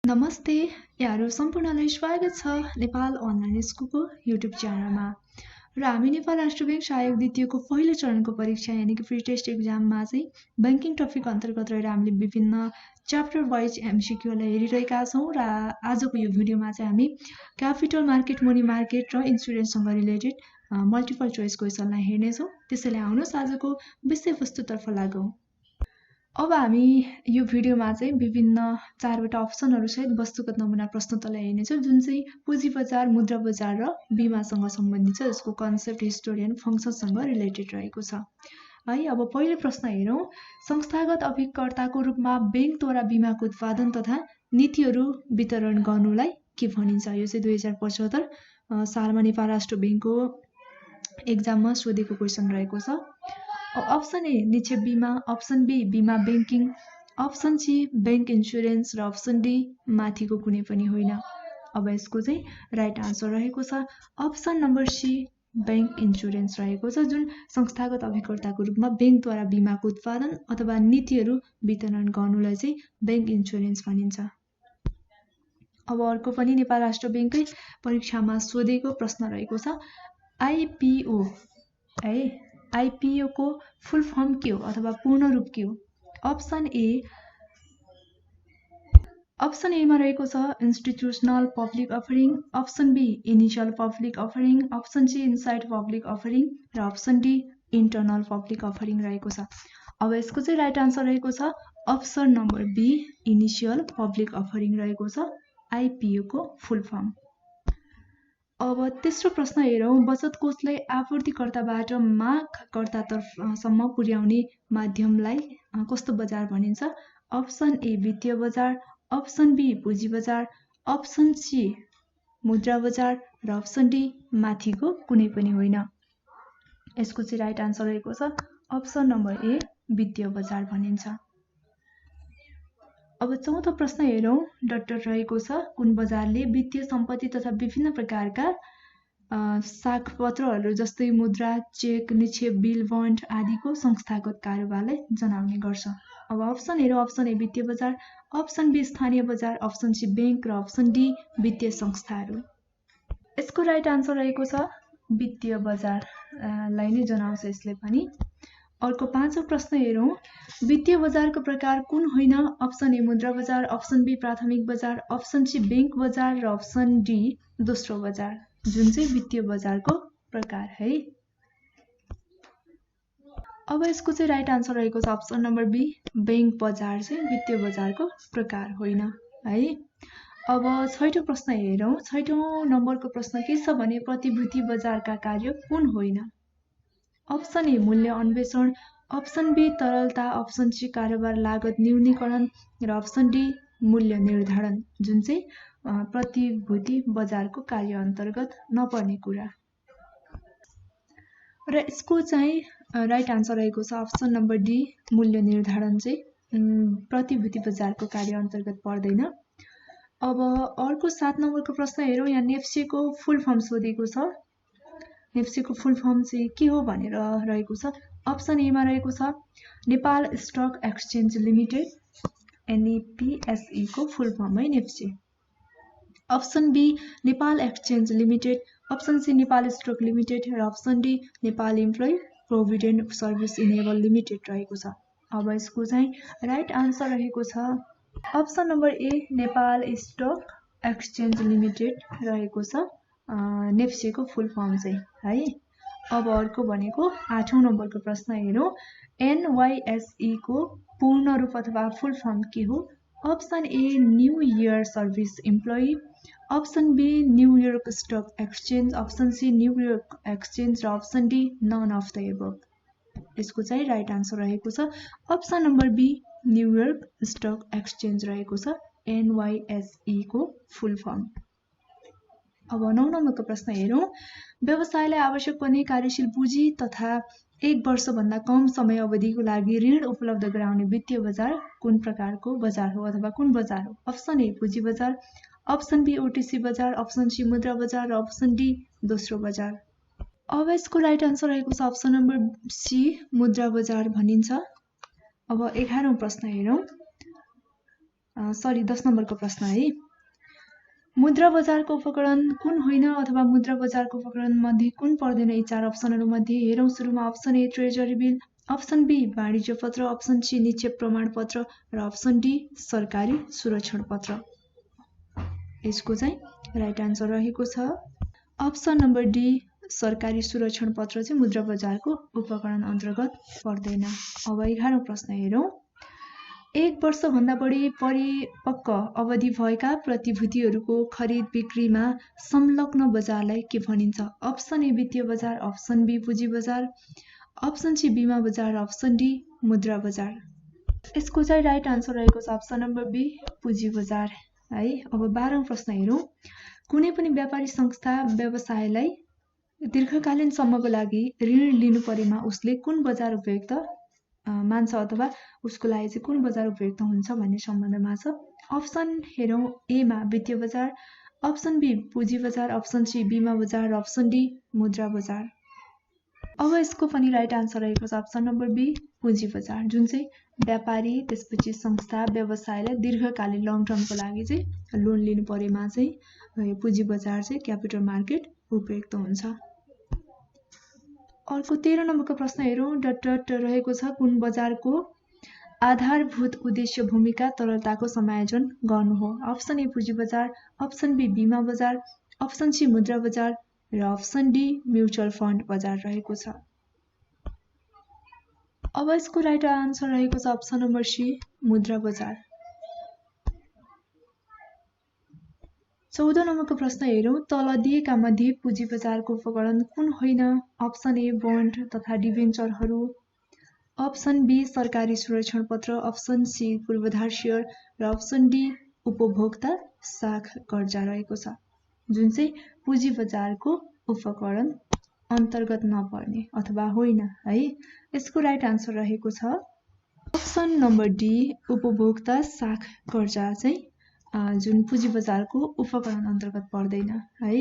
नमस्ते, यहाँहरू सम्पूर्णलाई स्वागत छ नेपाल अनलाइन स्कुलको युट्युब च्यानलमा। र हामी नेपाल राष्ट्र ब्याङ्क सहायक द्वितीयको पहिलो चरणको परीक्षा यानि कि प्री टेस्ट एक्जाममा चाहिँ ब्याङ्किङ टपिक अन्तर्गत रहेर हामीले विभिन्न च्याप्टर वाइज एमसिक्यूलाई हेरिरहेका छौँ र आजको यो भिडियोमा चाहिँ हामी क्यापिटल मार्केट, मनी मार्केट र इन्सुरेन्ससँग रिलेटेड मल्टिपल चोइस क्वेसनलाई हेर्नेछौँ। त्यसैले आउनुहोस् आजको विषयवस्तुतर्फ लागौँ। अब हामी यो भिडियोमा चाहिँ विभिन्न चारवटा अप्सनहरू सहित वस्तुगत नमुना प्रश्नोत्तरलाई हेर्नेछौँ, जुन चाहिँ पुँजी बजार, मुद्रा बजार र बीमासँग सम्बन्धित छ। यसको कन्सेप्ट, हिस्टोरी एन्ड फङ्सनसँग रिलेटेड रहेको छ है। अब पहिलो प्रश्न हेरौँ। संस्थागत अभिकर्ताको रूपमा ब्याङ्कद्वारा बीमाको उत्पादन तथा नीतिहरू वितरण गर्नुलाई के भनिन्छ? यो चाहिँ 2075 सालमा नेपाल राष्ट्र ब्याङ्कको एक्जाममा सोधेको क्वेसन रहेको छ। अप्सन ए निक्षेप बीमा, अप्सन बी बीमा banking, option C bank insurance र अप्सन डी माथिको कुनै पनि होइन। अब यसको चाहिँ राइट आन्सर रहेको छ option number C bank insurance रहेको छ, जुन संस्थागत अभिकर्ताको रूपमा ब्याङ्कद्वारा बीमाको उत्पादन अथवा नीतिहरू वितरण गर्नुलाई चाहिँ ब्याङ्क इन्सुरेन्स भनिन्छ। अब अर्को पनि नेपाल राष्ट्र ब्याङ्ककै परीक्षामा सोधेको प्रश्न रहेको छ। आइपिओ है, आइपिओ को फुल फर्म के हो अथवा पूर्ण रूप के हो? अप्सन एमा रहेको छ institutional public offering, option B initial public offering, option C inside public offering र option D internal public offering रहेको छ। अब यसको चाहिँ राइट आन्सर रहेको छ option number B initial public offering रहेको छ आइपिओ को फुल फर्म। अब तेस्रो प्रश्न हेरौँ। बचत कोषलाई आपूर्तिकर्ताबाट मागकर्तातर्फसम्म पुर्याउने माध्यमलाई कस्तो बजार भनिन्छ? अप्सन ए वित्तीय बजार, अप्सन बी पुँजी बजार, अप्सन सी मुद्रा बजार र अप्सन डी माथिको कुनै पनि होइन। यसको चाहिँ राइट आन्सर रहेको छ अप्सन नम्बर ए वित्तीय बजार भनिन्छ। अब चौथो प्रश्न हेरौँ। डट रहेको छ कुन बजारले वित्तीय सम्पत्ति तथा विभिन्न प्रकारका साखपत्रहरू जस्तै मुद्रा, चेक, निक्षेप, बिल, बन्ड आदिको संस्थागत कारोबारलाई जनाउने गर्छ? अब अप्सन हेरौँ। अप्सन ए वित्तीय बजार, अप्सन बी स्थानीय बजार, अप्सन सी ब्याङ्क र अप्सन डी वित्तीय संस्थाहरू। यसको राइट आन्सर रहेको छ वित्तीय बजारलाई नै जनाउँछ यसले पनि। अर्को पाँचौं प्रश्न हेरौँ। वित्तीय बजारको प्रकार कुन होइन? अप्सन ए मुद्रा बजार, अप्सन बी प्राथमिक बजार, अप्सन सी ब्याङ्क बजार र अप्सन डी दोस्रो बजार, जुन चाहिँ वित्तीय बजारको प्रकार है। अब यसको चाहिँ राइट आन्सर रहेको छ अप्सन नम्बर बी ब्याङ्क बजार चाहिँ वित्तीय बजारको प्रकार होइन है। अब छैटौं प्रश्न हेरौँ। छैटौं नम्बरको प्रश्न के छ भने प्रतिभूति बजारका कार्य कुन होइन? अप्सन ए मूल्य अन्वेषण, अप्सन बी तरलता, अप्सन सी कारोबार लागत न्यूनीकरण र अप्सन डी मूल्य निर्धारण, जुन चाहिँ प्रतिभूति बजारको कार्य अन्तर्गत नपर्ने कुरा। र यसको चाहिँ राइट आन्सर रहेको छ अप्सन नम्बर डी मूल्य निर्धारण चाहिँ प्रतिभूति बजारको कार्य अन्तर्गत पर्दैन। अब अर्को 7 नम्बरको प्रश्न हेरौँ। यहाँ नेफ्सेको फुल फर्म सोधेको छ। नेफ्सेको फुल फर्म चाहिँ के हो भनेर रहेको छ। अप्सन एमा रहेको छ Nepal stock exchange limited, NEPSE को फुल फर्म है Nepse. Option B Nepal exchange limited, option C Nepal stock limited र option D Nepal employee provident service enable limited रहेको छ। अब यसको चाहिँ राइट आन्सर रहेको छ option number A Nepal stock exchange limited रहेको छ नेफ्सेको फुल फर्म चाहिँ है। अब अर्को भनेको 8औं नम्बरको प्रश्न हेरौँ। एनवाईएसई को पूर्ण रूप अथवा फुल फर्म के हो? Option A new year service employee, option B New York stock exchange, option C New York exchange र option D none of the above. यसको चाहिँ राइट आन्सर रहेको छ option number B New York stock exchange रहेको छ NYSE को full form. अब 9 नम्बरको प्रश्न हेरौँ। व्यवसायलाई आवश्यक पर्ने कार्यशील पुँजी तथा 1 वर्षभन्दा कम समय अवधिको लागि ऋण उपलब्ध गराउने वित्तीय बजार कुन प्रकारको बजार हो अथवा कुन बजार हो? अप्सन ए पुँजी बजार, अप्सन बी ओटीसी बजार, अप्सन सी मुद्रा बजार र अप्सन डी दोस्रो बजार। अब यसको राइट आन्सर रहेको छ अप्सन नम्बर सी मुद्रा बजार भनिन्छ। अब 11औं प्रश्न हेरौँ। 10 नम्बरको प्रश्न है। मुद्रा बजारको उपकरण कुन होइन अथवा मुद्रा बजारको उपकरण मध्ये कुन पर्दैन? यी 4 अप्सनहरू मध्ये हेरौँ। सुरुमा option A treasury bill, option B वाणिज्य पत्र, अप्सन सी निक्षेप प्रमाण पत्र र अप्सन डी सरकारी सुरक्षण पत्र। यसको चाहिँ राइट आन्सर रहेको छ अप्सन नम्बर डी सरकारी सुरक्षण पत्र चाहिँ मुद्रा बजारको उपकरण अन्तर्गत पर्दैन। अब 11औं प्रश्न हेरौँ। 1 वर्षभन्दा बढी परिपक्व अवधि भएका प्रतिभूतिहरूको खरिद बिक्रीमा संलग्न बजारलाई के भनिन्छ? अप्सन ए वित्तीय बजार, अप्सन बी पुँजी बजार, अप्सन सी बीमा बजार, अप्सन डी मुद्रा बजार। यसको चाहिँ राइट आन्सर रहेको छ अप्सन नम्बर बी पुँजी बजार है। अब 12औं प्रश्न हेरौँ। कुनै पनि व्यापारी संस्था व्यवसायलाई दीर्घकालीन सम्मको लागि ऋण लिनु परेमा उसले कुन बजार उपयुक्त मान्छ अथवा उसको लागि चाहिँ कुन बजार उपयुक्त हुन्छ भन्ने सम्बन्धमा छ। अप्सन हेरौँ एमा वित्तीय बजार, अप्सन बी पुँजी बजार, अप्सन सी बीमा बजार र अप्सन डी मुद्रा बजार। अब यसको पनि राइट आन्सर रहेको छ अप्सन नम्बर बी पुँजी बजार, जुन चाहिँ व्यापारी त्यसपछि संस्था व्यवसायलाई दीर्घकालीन लङ टर्मको लागि चाहिँ लोन लिनु परेमा चाहिँ पुँजी बजार चाहिँ क्यापिटल मार्केट उपयुक्त हुन्छ। अर्को 13 नम्बरको प्रश्न हेरौँ। डट रहेको छ कुन बजारको आधारभूत उद्देश्य भूमिका तरलताको समायोजन गर्नु हो? अप्सन ए पुँजी बजार, अप्सन बी बीमा बजार, अप्सन सी मुद्रा बजार र अप्सन डी म्युचुअल फन्ड बजार रहेको छ। अब यसको राइट आन्सर रहेको छ अप्सन नम्बर सी मुद्रा बजार। 14 नम्बरको प्रश्न हेरौँ। तल दिएका मध्ये पुँजी बजारको उपकरण कुन होइन? अप्सन ए बन्ड तथा डिभेन्चरहरू, अप्सन बी सरकारी सुरक्षण पत्र, अप्सन सी पूर्वाधार सेयर र अप्सन डी उपभोक्ता साख कर्जा रहेको छ, जुन चाहिँ पुँजी बजारको उपकरण अन्तर्गत नपर्ने अथवा होइन है। यसको राइट आन्सर रहेको छ अप्सन नम्बर डी उपभोक्ता साख कर्जा चाहिँ जुन पुँजी बजारको उपकरण अन्तर्गत पर्दैन है।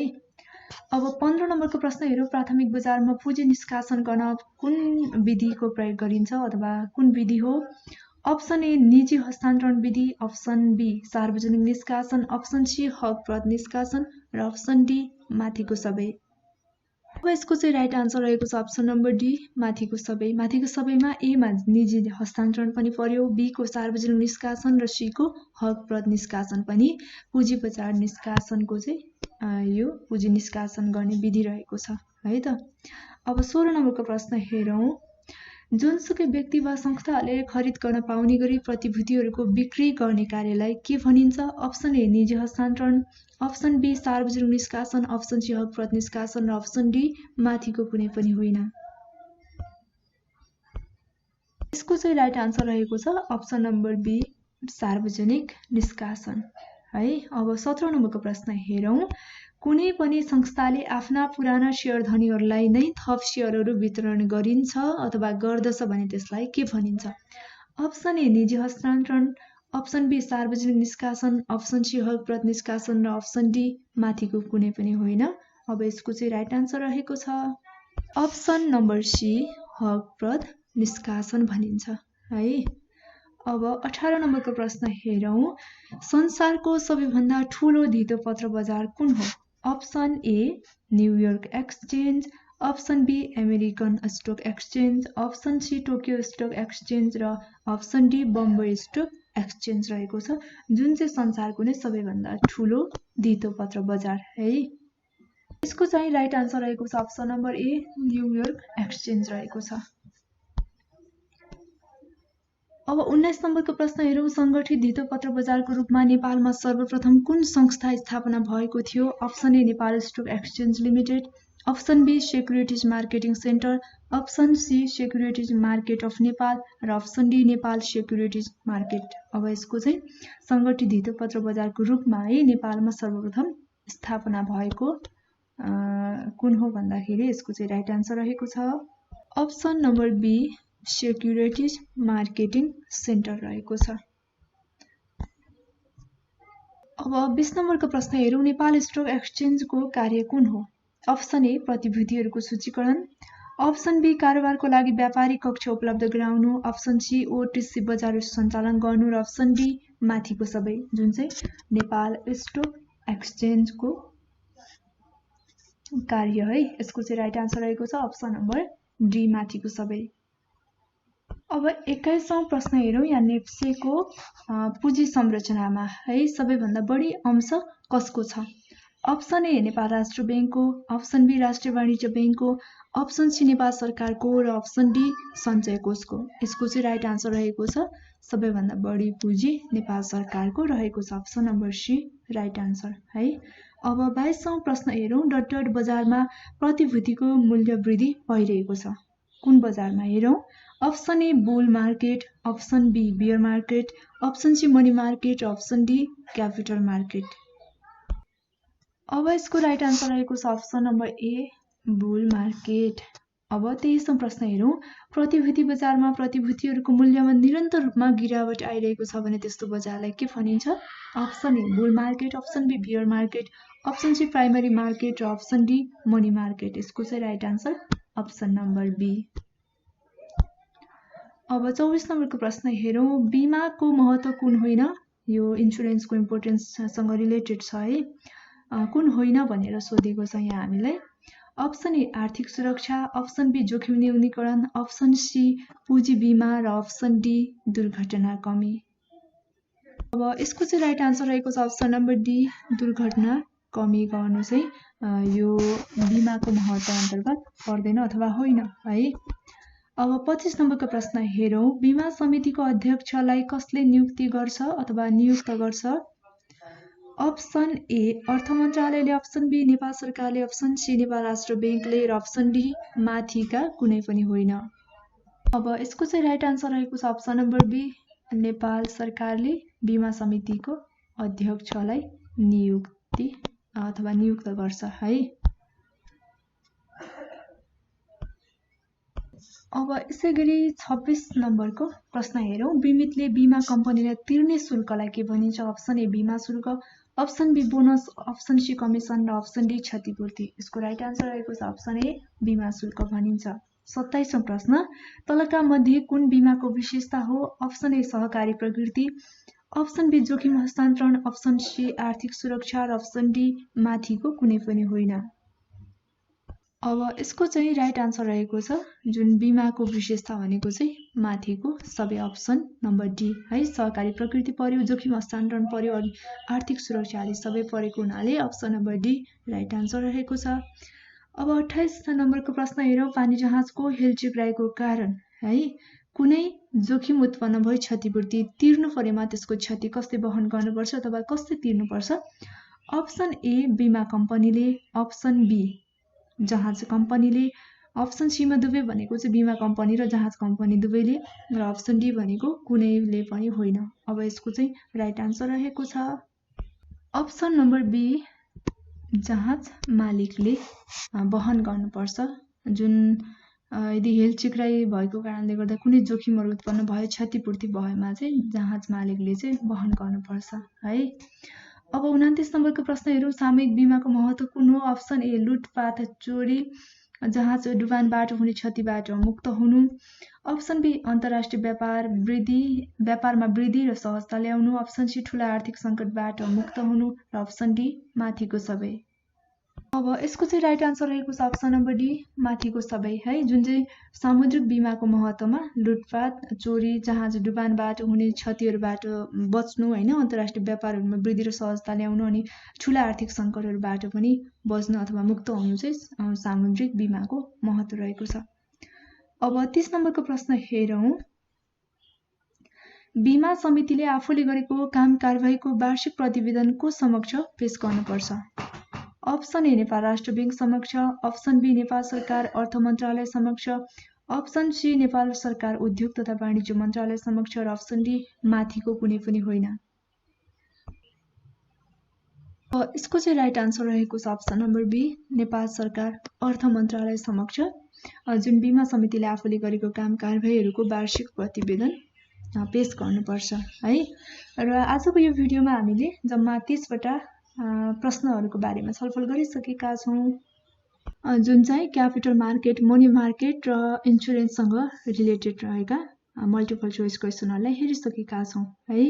अब 15 नम्बरको प्रश्न हेरौँ। प्राथमिक बजारमा पुँजी निष्कासन गर्न कुन विधिको प्रयोग गरिन्छ अथवा कुन विधि हो? अप्सन ए निजी हस्तान्तरण विधि, अप्सन बी सार्वजनिक निष्कासन, अप्सन सी हकप्रद निष्कासन र अप्सन डी माथिको सबै। अब यसको चाहिँ राइट आन्सर रहेको छ अप्सन नम्बर डी माथिको सबै। माथिको सबैमा एमा निजी हस्तान्तरण पनि पर्यो, बी को सार्वजनिक निष्कासन र सी को हकप्रद निष्कासन पनि पुँजी बजार निष्कासनको चाहिँ यो पुँजी निष्कासन गर्ने विधि रहेको छ है त। अब 16 नम्बरको प्रश्न हेरौँ। जुनसुकै व्यक्ति वा संस्थाले खरिद गर्न पाउने गरी प्रतिभूतिहरूको बिक्री गर्ने कार्यलाई के भनिन्छ? अप्सन ए निजी हस्तान्तरण, अप्सन बी सार्वजनिक निष्कासन, अप्सन सी हकप्रद निष्कासन र अप्सन डी माथिको कुनै पनि होइन। यसको चाहिँ राइट आन्सर रहेको छ अप्सन नम्बर बी सार्वजनिक निष्कासन है। अब 17 नम्बरको प्रश्न हेरौँ। कुनै पनि संस्थाले आफ्ना पुराना शेयरधनीहरूलाई नै थप शेयरहरू वितरण गरिन्छ अथवा गर्दछ भने त्यसलाई के भनिन्छ? अप्सन ए निजी हस्तान्तरण, अप्सन बी सार्वजनिक निष्कासन, अप्सन सी हकप्रद निष्कासन र अप्सन डी माथिको कुनै पनि होइन। अब यसको चाहिँ राइट आन्सर रहेको छ अप्सन नम्बर सी हकप्रद निष्कासन भनिन्छ है। अब 18 नम्बरको प्रश्न हेरौँ। संसारको सबैभन्दा ठुलो धितो पत्र बजार कुन हो? Option A New York exchange, option B American stock exchange, option C Tokyo stock exchange र option D Bombay stock exchange रहेको छ, जुन चाहिँ संसारको नै सबैभन्दा ठुलो धितो पत्र बजार है। यसको चाहिँ राइट आन्सर रहेको छ अप्सन नम्बर ए न्युयोर्क एक्सचेन्ज रहेको छ। अब 19 नम्बरको प्रश्न हेरौँ। सङ्गठित धितो पत्र बजारको रूपमा नेपालमा सर्वप्रथम कुन संस्था स्थापना भएको थियो? Option A Nepal stock exchange limited, option B securities marketing centre, option C securities market of Nepal र option D Nepal securities market. अब यसको चाहिँ सङ्गठित धितो पत्र बजारको रूपमा है नेपालमा सर्वप्रथम स्थापना भएको कुन हो भन्दाखेरि यसको चाहिँ राइट आन्सर रहेको छ option number B securities marketing centre रहेको छ। अब 20 नम्बरको प्रश्न हेरौँ। नेपाल स्टक एक्सचेन्जको कार्य कुन हो? अप्सन ए प्रतिभूतिहरूको सूचीकरण, अप्सन बी कारोबारको लागि व्यापारिक कक्ष उपलब्ध गराउनु, अप्सन सी ओटिसी बजार सञ्चालन गर्नु र अप्सन डी माथिको सबै, जुन चाहिँ नेपाल स्टक एक्सचेन्जको कार्य है। यसको चाहिँ राइट आन्सर रहेको छ अप्सन नम्बर डी माथिको सबै। अब 21औं प्रश्न हेरौँ। यहाँ नेप्सेको पुँजी संरचनामा है सबैभन्दा बढी अंश कसको छ? अप्सन ए नेपाल राष्ट्र बैंकको, अप्सन बी राष्ट्रिय वाणिज्य बैंकको, अप्सन सी नेपाल सरकारको र अप्सन डी सञ्चय कोषको। यसको चाहिँ राइट आन्सर रहेको छ सबैभन्दा बढी पुँजी नेपाल सरकारको रहेको छ। Option number C right answer है। अब 22औं प्रश्न हेरौँ। डट बजारमा प्रतिभूतिको मूल्य वृद्धि भइरहेको छ। कुन बजारमा हेरौँ? Option A bull market, option B bear market, option C money market, option D capital market. अब यसको राइट आन्सर रहेको छ option number A bull market. अब 23औं प्रश्न हेरौँ। प्रतिभूति बजारमा प्रतिभूतिहरूको मूल्यमा निरन्तर रूपमा गिरावट आइरहेको छ भने त्यस्तो बजारलाई के भनिन्छ? Option A bull market, option B bear market, option C primary market र अप्सन डी मनी मार्केट। यसको चाहिँ right answer option number B. अब 24 नम्बरको प्रश्न हेरौँ। बीमाको महत्त्व कुन होइन? यो इन्सुरेन्सको इम्पोर्टेन्ससँग रिलेटेड छ है। कुन होइन भनेर सोधेको छ यहाँ हामीलाई। अप्सन ए आर्थिक सुरक्षा, अप्सन बी जोखिम न्यूनीकरण, अप्सन सी पुँजी बीमा र अप्सन डी दुर्घटना कमी। अब यसको चाहिँ राइट आन्सर रहेको छ अप्सन नम्बर डी दुर्घटना कमी गर्नु चाहिँ यो बीमाको महत्त्व अन्तर्गत पर्दैन अथवा होइन है। अब 25 नम्बरको प्रश्न हेरौँ। बीमा समितिको अध्यक्षलाई कसले नियुक्ति गर्छ अथवा नियुक्त गर्छ? अप्सन ए अर्थ मन्त्रालयले, अप्सन बी नेपाल सरकारले, अप्सन सी नेपाल राष्ट्र बैंकले र अप्सन डी माथिका कुनै पनि होइन। अब यसको चाहिँ राइट आन्सर रहेको छ अप्सन नम्बर बी नेपाल सरकारले बीमा समितिको अध्यक्षलाई नियुक्ति अथवा नियुक्त गर्छ है। अब यसै गरी 26 नम्बरको प्रश्न हेरौँ। बीमितले बीमा कम्पनीलाई तिर्ने शुल्कलाई के भनिन्छ? अप्सन ए बीमा शुल्क, option B bonus, option C commission र अप्सन डी क्षतिपूर्ति। यसको राइट आन्सर रहेको छ अप्सन ए बीमा शुल्क भनिन्छ। 27औं प्रश्न। तलका मध्ये कुन बीमाको विशेषता हो? अप्सन ए सहकारी प्रकृति, अप्सन बी जोखिम हस्तान्तरण, अप्सन सी आर्थिक सुरक्षा र अप्सन डी माथिको कुनै पनि होइन। अब यसको चाहिँ राइट आन्सर रहेको छ जुन बीमाको विशेषता भनेको चाहिँ माथिको सबै अप्सन नम्बर डी है। सहकारी प्रकृति पर्यो, जोखिम हस्तान्तरण पर्यो, अनि आर्थिक सुरक्षा आदि सबै परेको हुनाले option number D right answer रहेको छ। अब 28 नम्बरको प्रश्न हेरौँ। पानी जहाजको हेलचिक्राइको कारण है कुनै जोखिम उत्पन्न भई क्षतिपूर्ति तिर्नु परेमा त्यसको क्षति कसले वहन गर्नुपर्छ अथवा कसले तिर्नुपर्छ? अप्सन ए बीमा कम्पनीले, अप्सन बी जहाज कम्पनीले, अप्सन सीमा दुवै भनेको चाहिँ बीमा कम्पनी र जहाज कम्पनी दुवैले र अप्सन डी भनेको कुनैले पनि होइन। अब यसको चाहिँ राइट आन्सर रहेको छ अप्सन नम्बर बी जहाज मालिकले वहन गर्नुपर्छ। जुन यदि हेलचिक्राइ भएको कारणले गर्दा कुनै जोखिमहरू उत्पन्न भयो, क्षतिपूर्ति भएमा चाहिँ जहाज मालिकले चाहिँ वहन गर्नुपर्छ है। अब 29 नम्बरको प्रश्न हेरौँ। सामूहिक बीमाको महत्त्व कुन हो? अप्सन ए लुटपाट, चोरी, जहाज डुबानबाट हुने क्षतिबाट मुक्त हुनु, अप्सन बी अन्तर्राष्ट्रिय व्यापारमा वृद्धि र सहजता ल्याउनु, अप्सन सी ठुला आर्थिक सङ्कटबाट मुक्त हुनु र अप्सन डी माथिको सबै। अब यसको चाहिँ राइट आन्सर रहेको छ अप्सन नम्बर डी माथिको सबै है। जुन चाहिँ सामुद्रिक बीमाको महत्त्वमा लुटपाट, चोरी, जहाज डुबानबाट हुने क्षतिहरूबाट बच्नु होइन, अन्तर्राष्ट्रिय व्यापारहरूमा वृद्धि र सहजता ल्याउनु, अनि ठुला आर्थिक सङ्कटहरूबाट पनि बच्नु अथवा मुक्त हुनु चाहिँ सामुद्रिक बीमाको महत्त्व रहेको छ। अब 30 नम्बरको प्रश्न हेरौँ। बीमा समितिले आफूले गरेको काम कारबाहीको वार्षिक प्रतिवेदन को समक्ष पेश गर्नुपर्छ? अप्सन ए नेपाल राष्ट्र बैंक समक्ष, अप्सन बी नेपाल सरकार अर्थ मन्त्रालय समक्ष, अप्सन सी नेपाल सरकार उद्योग तथा वाणिज्य मन्त्रालय समक्ष र अप्सन डी माथिको कुनै पनि होइन। यसको चाहिँ राइट आन्सर रहेको छ अप्सन नम्बर बी नेपाल सरकार अर्थ मन्त्रालय समक्ष, जुन बीमा समितिले आफूले गरेको काम कारबाहीहरूको वार्षिक प्रतिवेदन पेश गर्नुपर्छ है। र आजको यो भिडियोमा हामीले जम्मा 30 वटा प्रश्नहरूको बारेमा छलफल गरिसकेका छौँ। जुन चाहिँ क्यापिटल मार्केट, मनी मार्केट र इन्सुरेन्ससँग रिलेटेड रहेका मल्टिपल चोइस क्वेसनहरूलाई हेरिसकेका छौँ है।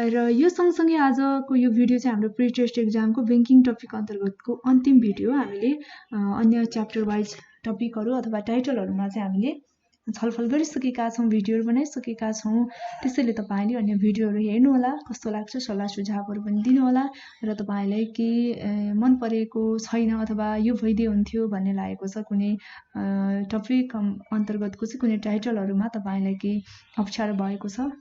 र यो सँगसँगै आजको यो भिडियो चाहिँ हाम्रो प्री टेस्ट एक्जामको ब्याङ्किङ टपिक अन्तर्गतको अन्तिम भिडियो। हामीले अन्य च्याप्टर वाइज टपिकहरू अथवा टाइटलहरूमा चाहिँ हामीले छलफल गरिसकेका छौँ, भिडियोहरू बनाइसकेका छौँ। त्यसैले तपाईँले अन्य भिडियोहरू हेर्नुहोला, कस्तो लाग्छ सल्लाह सुझावहरू पनि दिनुहोला र तपाईँलाई के मन परेको छैन अथवा यो भइदिए हुन्थ्यो भन्ने लागेको छ, कुनै टपिक अन्तर्गतको चाहिँ कुनै टाइटलहरूमा तपाईँलाई केही अप्ठ्यारो भएको छ,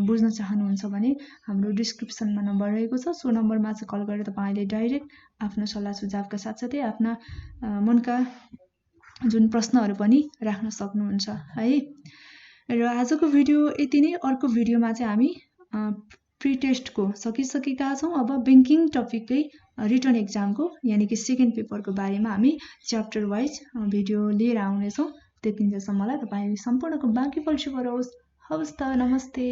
बुझ्न चाहनुहुन्छ भने हाम्रो डिस्क्रिप्सनमा नम्बर रहेको छ, सो नम्बरमा चाहिँ कल गरेर तपाईँले डाइरेक्ट आफ्नो सल्लाह सुझावका साथसाथै आफ्ना मनका जुन प्रश्नहरू पनि राख्न सक्नुहुन्छ है। र आजको भिडियो यति नै। अर्को भिडियोमा चाहिँ हामी प्री टेस्टको सकिसकेका छौँ। अब ब्याङ्किङ टपिककै रिटन एक्जामको यानि कि सेकेन्ड पेपरको बारेमा हामी च्याप्टर वाइज भिडियो लिएर आउनेछौँ। त्यतिन्जेलसम्मलाई तपाईँ सम्पूर्णको बाँकी पल शुभ रहोस्। हवस् त, नमस्ते।